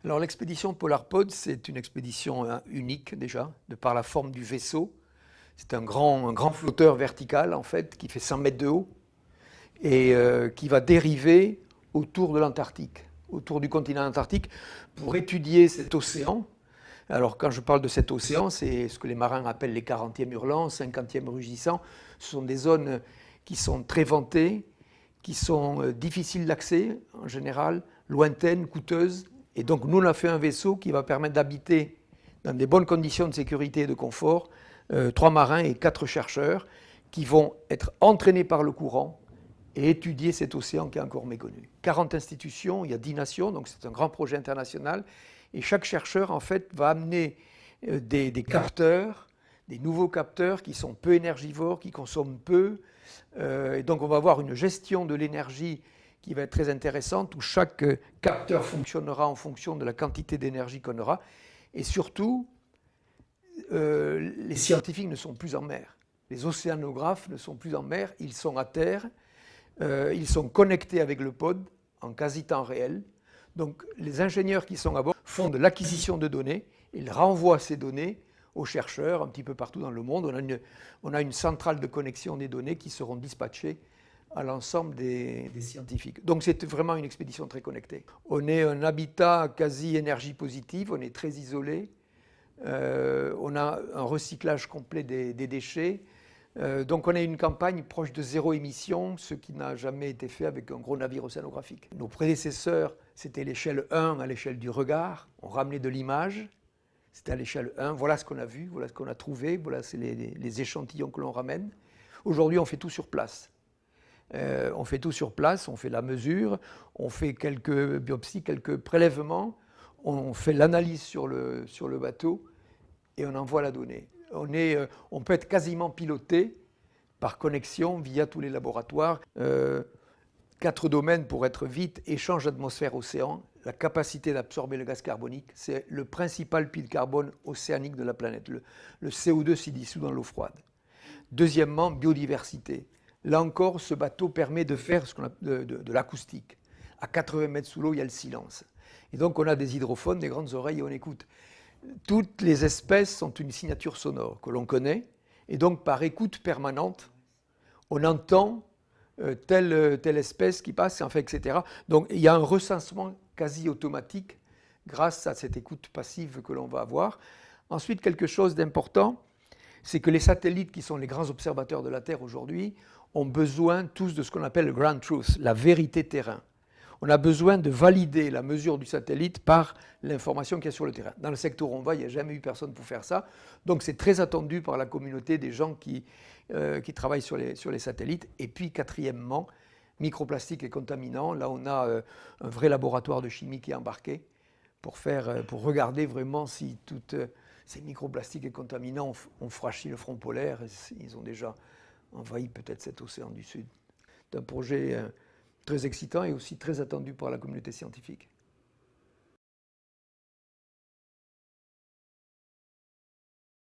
Alors l'expédition Polarpod, c'est une expédition unique déjà, de par la forme du vaisseau. C'est un grand flotteur vertical en fait, qui fait 100 mètres de haut et qui va dériver autour de l'Antarctique, autour du continent antarctique, pour étudier cet océan. Alors quand je parle de cet océan, c'est ce que les marins appellent les 40e hurlants, 50e rugissants. Ce sont des zones qui sont très ventées, qui sont difficiles d'accès en général, lointaines, coûteuses. Et donc nous, on a fait un vaisseau qui va permettre d'habiter dans des bonnes conditions de sécurité et de confort 3 marins et 4 chercheurs qui vont être entraînés par le courant et étudier cet océan qui est encore méconnu. 40 institutions, il y a 10 nations, donc c'est un grand projet international. Et chaque chercheur, en fait, va amener des capteurs, des nouveaux capteurs qui sont peu énergivores, qui consomment peu. Et donc on va avoir une gestion de l'énergie qui va être très intéressante, où chaque capteur fonctionnera en fonction de la quantité d'énergie qu'on aura. Et surtout, les scientifiques ne sont plus en mer. Les océanographes ne sont plus en mer, ils sont à terre. Ils sont connectés avec le pod en quasi temps réel. Donc les ingénieurs qui sont à bord font de l'acquisition de données, ils renvoient ces données aux chercheurs un petit peu partout dans le monde. On a une centrale de connexion des données qui seront dispatchées à l'ensemble des scientifiques. Donc c'est vraiment une expédition très connectée. On est un habitat quasi énergie positive, on est très isolé, on a un recyclage complet des déchets. Donc on a une campagne proche de zéro émission, ce qui n'a jamais été fait avec un gros navire océanographique. Nos prédécesseurs, c'était l'échelle 1 à l'échelle du regard, on ramenait de l'image, c'était à l'échelle 1, voilà ce qu'on a vu, voilà ce qu'on a trouvé, voilà c'est les échantillons que l'on ramène. Aujourd'hui on fait tout sur place. On fait tout sur place, on fait la mesure, on fait quelques biopsies, quelques prélèvements, on fait l'analyse sur le bateau et on envoie la donnée. On peut être quasiment piloté par connexion via tous les laboratoires. 4 domaines pour être vite: échange atmosphère-océan, la capacité d'absorber le gaz carbonique, c'est le principal puits de carbone océanique de la planète. Le CO2 s'y dissout dans l'eau froide. Deuxièmement, biodiversité. Là encore, ce bateau permet de faire de l'acoustique. À 80 mètres sous l'eau, il y a le silence. Et donc on a des hydrophones, des grandes oreilles et on écoute. Toutes les espèces sont une signature sonore que l'on connaît, et donc par écoute permanente, on entend telle espèce qui passe, enfin, etc. Donc il y a un recensement quasi automatique grâce à cette écoute passive que l'on va avoir. Ensuite, quelque chose d'important, c'est que les satellites qui sont les grands observateurs de la Terre aujourd'hui ont besoin tous de ce qu'on appelle le ground truth, la vérité terrain. On a besoin de valider la mesure du satellite par l'information qu'il y a sur le terrain. Dans le secteur où on va, il n'y a jamais eu personne pour faire ça. Donc c'est très attendu par la communauté des gens qui travaillent sur les satellites. Et puis quatrièmement, microplastiques et contaminants. Là, on a un vrai laboratoire de chimie qui est embarqué pour regarder vraiment si toutes ces microplastiques et contaminants ont franchi le front polaire. Ils ont déjà envahi peut-être cet océan du Sud. C'est un projet très excitant et aussi très attendu par la communauté scientifique.